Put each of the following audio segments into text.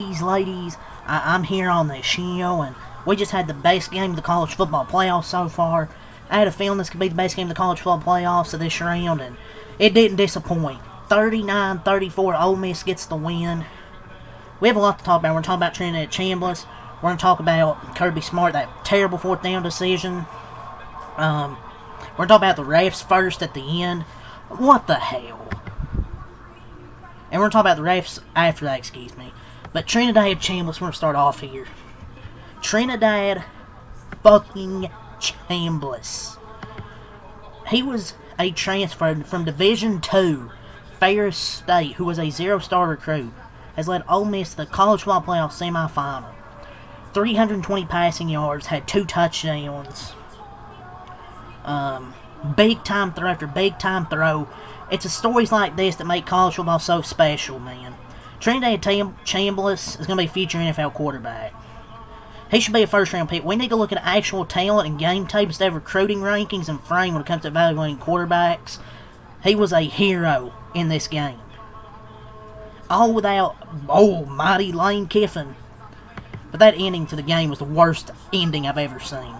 ladies, I'm here on this show, and we just had the best game of the college football playoffs so far. I had a feeling this could be the best game of the college football playoffs of this round, and it didn't disappoint. 39-34, Ole Miss gets the win. We have a lot to talk about. We're going to talk about Trinidad Chambliss. We're going to talk about Kirby Smart, that terrible fourth down decision. We're going to talk about the refs first at the end. What the hell? And we're going to talk about the refs after that, excuse me. But Trinidad Chambliss, we're going to start off here. Trinidad fucking Chambliss. He was a transfer from Division II, Ferris State, who was a zero-star recruit, has led Ole Miss to the college football playoff semifinal. 320 passing yards, had 2 touchdowns. Big time throw after big time throw. It's the stories like this that make college football so special, man. Trinidad Chambliss is going to be a future NFL quarterback. He should be a first-round pick. We need to look at actual talent and game tape instead of recruiting rankings and frame when it comes to evaluating quarterbacks. He was a hero in this game. All without mighty Lane Kiffin. But that ending to the game was the worst ending I've ever seen.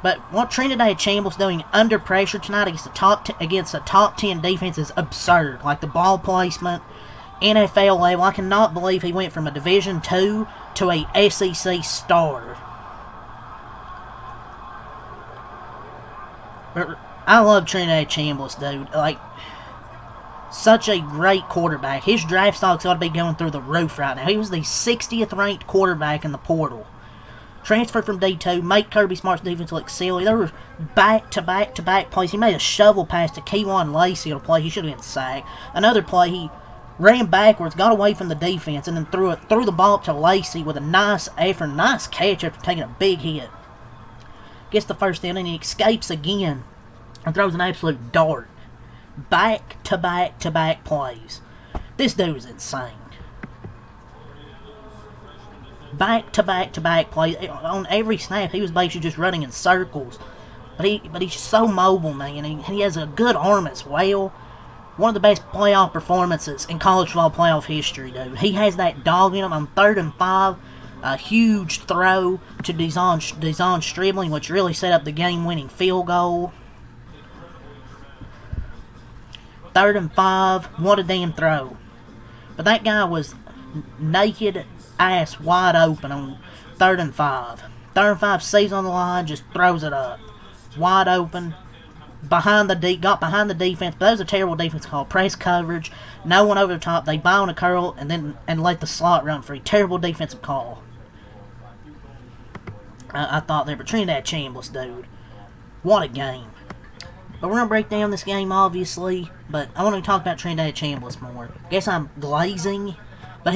But what Trinidad Chambliss doing under pressure tonight against a top 10 defense is absurd. Like the ball placement, NFL level. I cannot believe he went from a Division II to a SEC star. But I love Trinidad Chambliss, dude. Like, such a great quarterback. His draft stock's got to be going through the roof right now. He was the 60th ranked quarterback in the portal. Transferred from D2, make Kirby Smart's defense look silly. There were back-to-back plays. He made a shovel pass to Keywan Lacey on a play. He should have been sacked. Another play, he ran backwards, got away from the defense, and then threw the ball up to Lacey with a nice effort, nice catch after taking a big hit. Gets the first down, and he escapes again and throws an absolute dart. Back-to-back plays. This dude is insane. Back-to-back plays. On every snap, he was basically just running in circles. But he's so mobile, man. He has a good arm as well. One of the best playoff performances in college football playoff history, dude. He has that dog in him on 3rd and 5. A huge throw to Dezon Stribling, which really set up the game-winning field goal. 3rd and 5. What a damn throw. But that guy was naked ass wide open on 3rd and 5. 3rd and 5, sees on the line, just throws it up. Wide open. Got behind the defense, but that was a terrible defense call. Press coverage, no one over the top. They buy on a curl and let the slot run free. Terrible defensive call. I thought there, but Trinidad Chambliss, dude. What a game. But we're going to break down this game, obviously. But I want to talk about Trinidad Chambliss more. Guess I'm glazing. But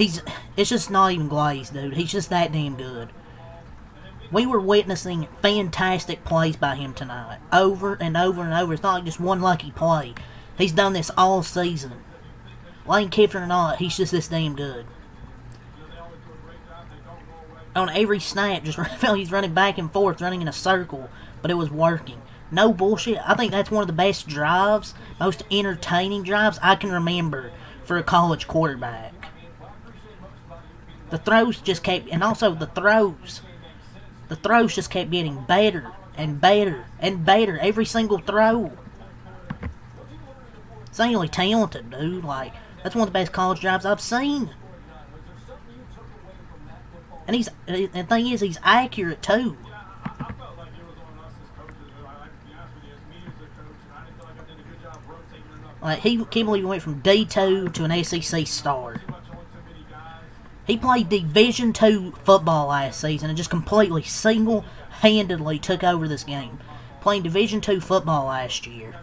it's just not even glazed, dude. He's just that damn good. We were witnessing fantastic plays by him tonight. Over and over and over. It's not like just one lucky play. He's done this all season. Lane Kiffin or not, he's just this damn good. On every snap, just he's running back and forth, running in a circle. But it was working. No bullshit. I think that's one of the best drives, most entertaining drives I can remember for a college quarterback. The throws just kept, and also the throws just kept getting better and better and better every single throw. Insanely talented, dude. Like, that's one of the best college drives I've seen. And the thing is, he's accurate too. Like, he can't believe he went from D2 to an SEC star. He played Division II football last season and just completely single-handedly took over this game. Playing Division II football last year.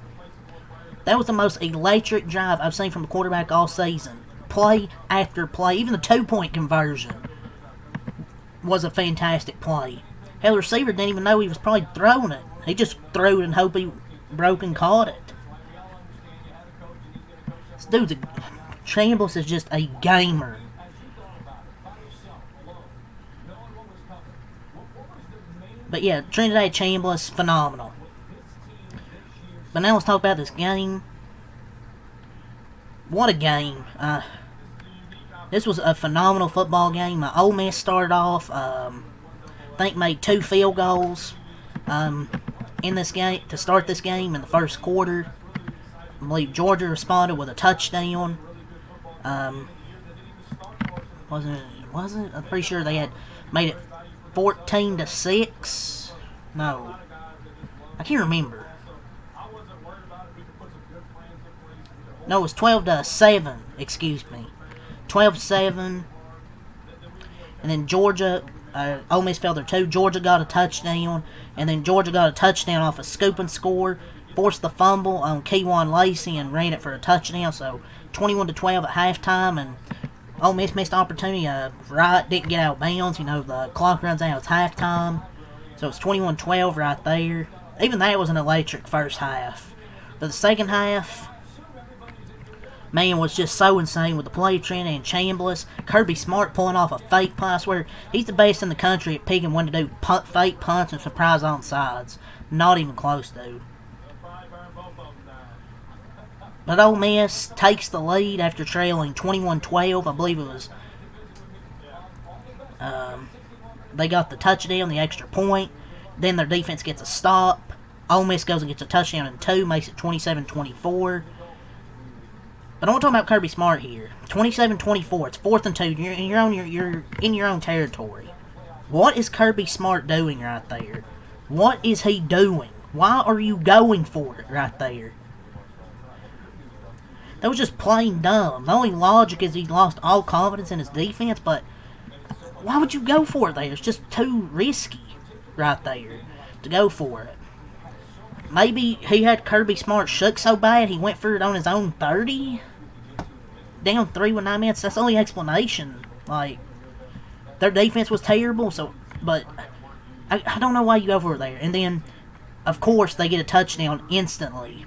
That was the most electric drive I've seen from a quarterback all season. Play after play. Even the 2-point conversion was a fantastic play. Hell, the receiver didn't even know he was probably throwing it. He just threw it and hoped he broke and caught it. This dude's Chambliss is just a gamer. But yeah, Trinidad Chambliss, phenomenal. But now let's talk about this game. What a game. This was a phenomenal football game. My Ole Miss started off, I think made 2 field goals in this game to start this game in the first quarter. I believe Georgia responded with a touchdown. Wasn't it? I'm pretty sure they had made it 14-6. No, I can't remember. No, it was 12-7. Excuse me, 12-7. And then Georgia, Ole Miss fell there too. Georgia got a touchdown, and then Georgia got a touchdown off a scoop and score. Forced the fumble on Keywan Lacey and ran it for a touchdown. So 21-12 at halftime, and Ole Miss missed opportunity. Wright didn't get out of bounds. You know, the clock runs out. It's halftime, so it's 21-12 right there. Even that was an electric first half. But the second half, man, was just so insane with the play trend and Chambliss. Kirby Smart pulling off a fake punt. I swear, he's the best in the country at picking when to do fake punts and surprise onside. Not even close, dude. But Ole Miss takes the lead after trailing 21-12. I believe it was. They got the touchdown, the extra point. Then their defense gets a stop. Ole Miss goes and gets a touchdown in 2, makes it 27-24. But I want to talk about Kirby Smart here. 27-24. It's 4th and 2. You're in your own territory. What is Kirby Smart doing right there? What is he doing? Why are you going for it right there? That was just plain dumb. The only logic is he lost all confidence in his defense, but why would you go for it there? It's just too risky right there to go for it. Maybe he had Kirby Smart shook so bad he went for it on his own 30? Down 3 with 9 minutes. That's the only explanation. Like, their defense was terrible, so, but I don't know why you go for it there. And then, of course, they get a touchdown instantly.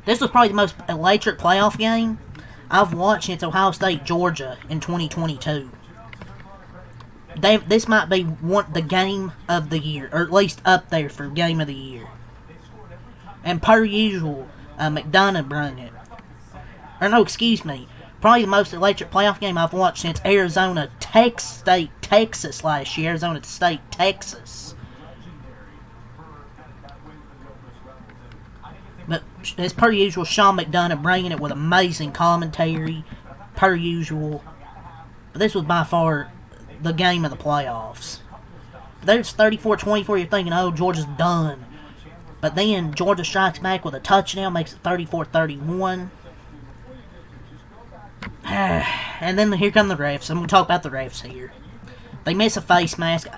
This was probably the most electric playoff game I've watched since Ohio State, Georgia in 2022. This might be the game of the year, or at least up there for game of the year. And per usual, McDonough brought it. Or no, excuse me. Probably the most electric playoff game I've watched since Arizona State, Texas last year. Arizona State, Texas. But as per usual, Sean McDonough bringing it with amazing commentary, per usual. But this was by far the game of the playoffs. There's 34-24. You're thinking, oh, Georgia's done. But then Georgia strikes back with a touchdown, makes it 34-31. And then here come the refs. I'm going to talk about the refs here. They miss a face mask.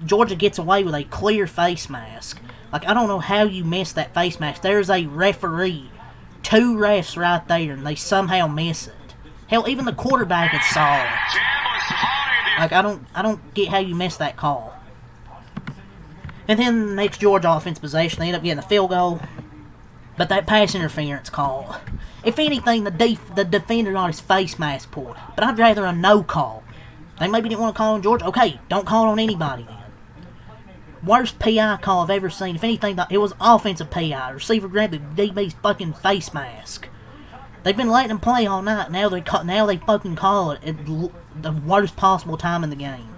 Georgia gets away with a clear face mask. Like, I don't know how you missed that face mask. There's a referee, 2 refs right there, and they somehow miss it. Hell, even the quarterback had saw it. Like, I don't get how you missed that call. And then the next Georgia offense possession, they end up getting a field goal. But that pass interference call, if anything, the defender got his face mask pulled. But I'd rather a no call. They maybe didn't want to call on Georgia. Okay, don't call it on anybody then. Worst PI call I've ever seen. If anything, it was offensive PI. Receiver grabbed the DB's fucking face mask. They've been letting them play all night. Now they fucking call it at the worst possible time in the game.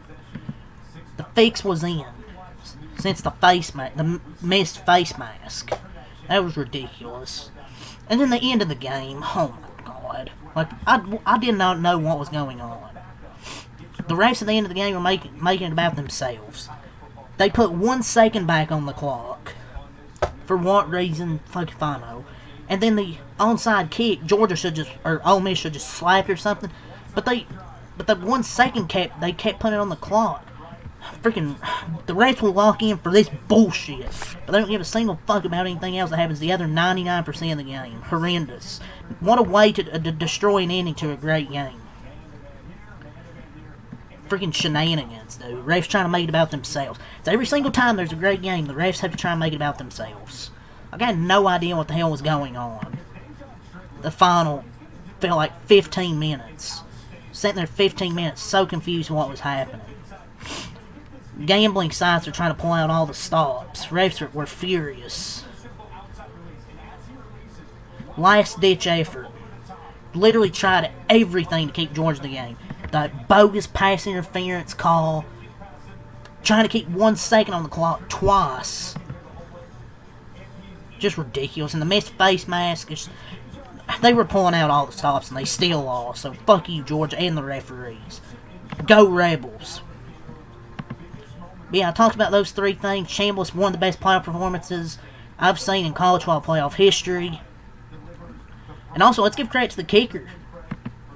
The fix was in since the missed face mask. That was ridiculous. And then the end of the game. Oh my god! Like I did not know what was going on. The refs at the end of the game were making it about themselves. They put 1 second back on the clock. For what reason? Fuck if I know. And then the onside kick, Ole Miss should just slap or something. But the 1 second they kept putting it on the clock. Freaking, the refs will lock in for this bullshit. But they don't give a single fuck about anything else that happens the other 99% of the game. Horrendous. What a way to destroy an ending to a great game. Freaking shenanigans, dude. Refs trying to make it about themselves. So every single time there's a great game, the refs have to try and make it about themselves. I got no idea what the hell was going on. The final felt like 15 minutes. Sitting there 15 minutes, so confused what was happening. Gambling sites are trying to pull out all the stops. Refs were furious. Last ditch effort. literally tried everything to keep Georgia in the game. That bogus pass interference call, trying to keep 1 second on the clock twice. Just ridiculous. And the missed face mask, they were pulling out all the stops and they still lost. So fuck you, Georgia, and the referees. Go Rebels. But yeah, I talked about those 3 things. Chambliss, one of the best playoff performances I've seen in college football playoff history. And also, let's give credit to the kicker.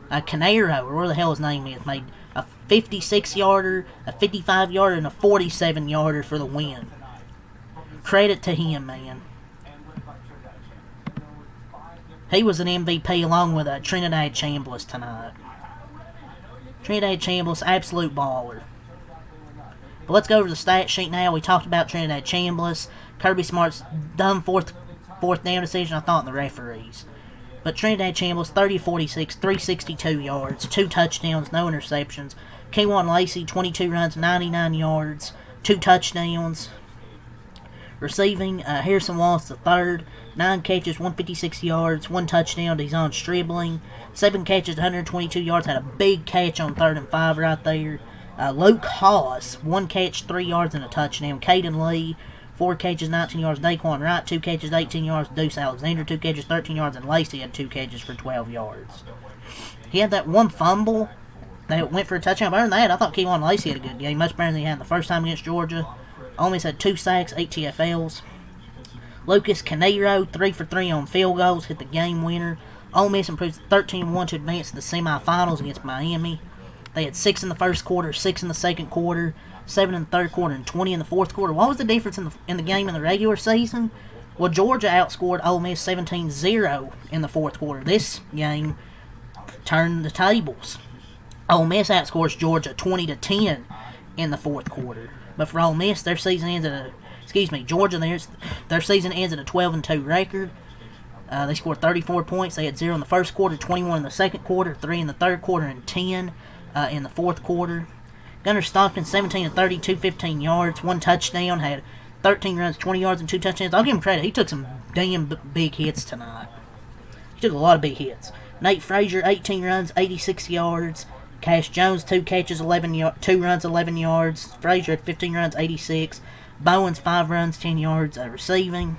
Canero, or where the hell his name is, made a 56-yarder, a 55-yarder, and a 47-yarder for the win. Credit to him, man. He was an MVP along with Trinidad Chambliss tonight. Trinidad Chambliss, absolute baller. But let's go over the stat sheet now. We talked about Trinidad Chambliss. Kirby Smart's dumb fourth down decision, I thought, in the referees. But Trinidad Chambliss, 30-46, 362 yards, 2 touchdowns, no interceptions. K'Wan Lacey, 22 runs, 99 yards, 2 touchdowns. Receiving, Harrison Wallace III, 9 catches, 156 yards, 1 touchdown. He's on Stribling. 7 catches, 122 yards. Had a big catch on 3rd and 5 right there. Luke Haas, 1 catch, 3 yards, and a touchdown. Caden Lee, 4 catches, 19 yards. Daquan Wright, 2 catches, 18 yards. Deuce Alexander, 2 catches, 13 yards. And Lacey had 2 catches for 12 yards. He had that 1 fumble that went for a touchdown. But other than that, I thought K'Wan Lacey had a good game. Much better than he had the first time against Georgia. Ole Miss had 2 sacks, 8 TFLs. Lucas Canero, 3 for 3 on field goals, hit the game winner. Ole Miss improved 13-1 to advance to the semifinals against Miami. They had 6 in the first quarter, 6 in the second quarter, 7 in the third quarter, and 20 in the fourth quarter. What was the difference in the game in the regular season? Well, Georgia outscored Ole Miss 17-0 in the fourth quarter. This game turned the tables. Ole Miss outscores Georgia 20-10 in the fourth quarter. But for Ole Miss, their season ends at Georgia, their season ends at a 12-2 record. They scored 34 points. They had 0 in the first quarter, 21 in the second quarter, 3 in the third quarter, and 10 in the fourth quarter. Gunnar Stockton, 17-30, 215 yards, 1 touchdown, had 13 runs, 20 yards, and 2 touchdowns. I'll give him credit. He took some damn big hits tonight. He took a lot of big hits. Nate Frazier, 18 runs, 86 yards. Cash Jones, 2 catches, 2 runs, 11 yards. Frazier had 15 runs, 86. Bowens, 5 runs, 10 yards receiving.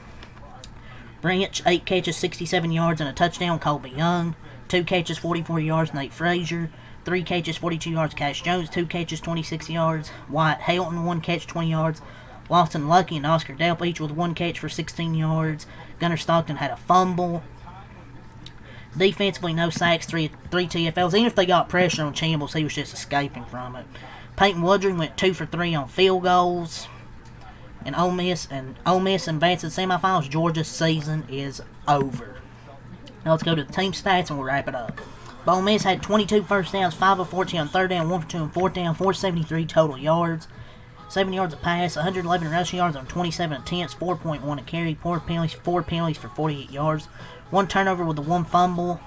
Branch, 8 catches, 67 yards, and a touchdown. Colby Young, 2 catches, 44 yards. Nate Frazier, 3 catches, 42 yards. Cash Jones, 2 catches, 26 yards. Wyatt Helton, 1 catch, 20 yards. Lawson Lucky and Oscar Delp each with 1 catch for 16 yards. Gunnar Stockton had a fumble. Defensively, no sacks, 3 TFLs. Even if they got pressure on Chambliss, he was just escaping from it. Peyton Woodring went 2 for 3 on field goals. And Ole Miss advanced to the semifinals. Georgia's season is over. Now let's go to the team stats and we'll wrap it up. Ole Miss had 22 first downs, 5 of 14 on third down, 1 for 2 on fourth down, 473 total yards, 7 yards a pass, 111 rushing yards on 27 attempts, 4.1 a carry, 4 penalties for 48 yards, 1 turnover with the 1 fumble,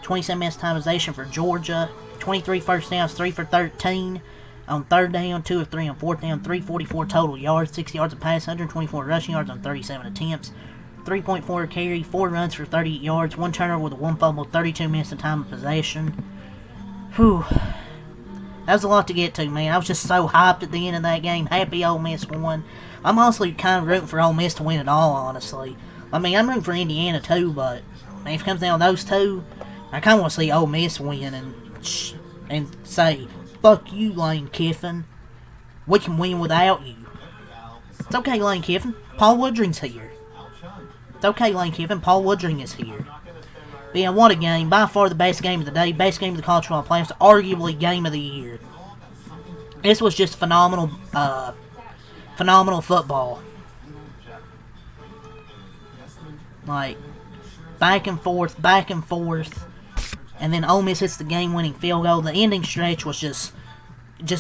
27 missed timeization for Georgia, 23 first downs, 3 for 13 on third down, 2 of 3 on fourth down, 344 total yards, 6 yards a pass, 124 rushing yards on 37 attempts, 3.4 a carry, 4 runs for 38 yards, 1 turnover with a 1 fumble, 32 minutes of time of possession. Whew. That was a lot to get to, man. I was just so hyped at the end of that game. Happy Ole Miss won. I'm honestly kind of rooting for Ole Miss to win it all, honestly. I mean, I'm rooting for Indiana too, but man, if it comes down to those two, I kind of want to see Ole Miss win and say, fuck you, Lane Kiffin. We can win without you. It's okay, Lane Kiffin. Paul Woodring's here. It's okay, Lane Kiffin. Paul Woodring is here. But yeah, what a game. By far the best game of the day. Best game of the college football playoffs. Arguably game of the year. This was just phenomenal football. Like, back and forth. And then Ole Miss hits the game-winning field goal. The ending stretch was just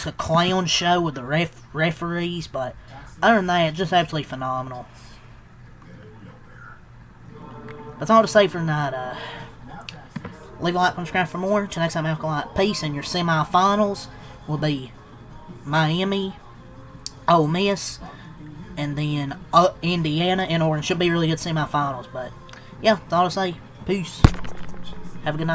a clown show with the referees. But other than that, just absolutely phenomenal. That's all to say for tonight. Leave a like, subscribe for more. Till next time, have a lot. Peace. And your semifinals will be Miami, Ole Miss, and then Indiana and Oregon. Should be really good semifinals. But yeah, that's all to say. Peace. Have a good night.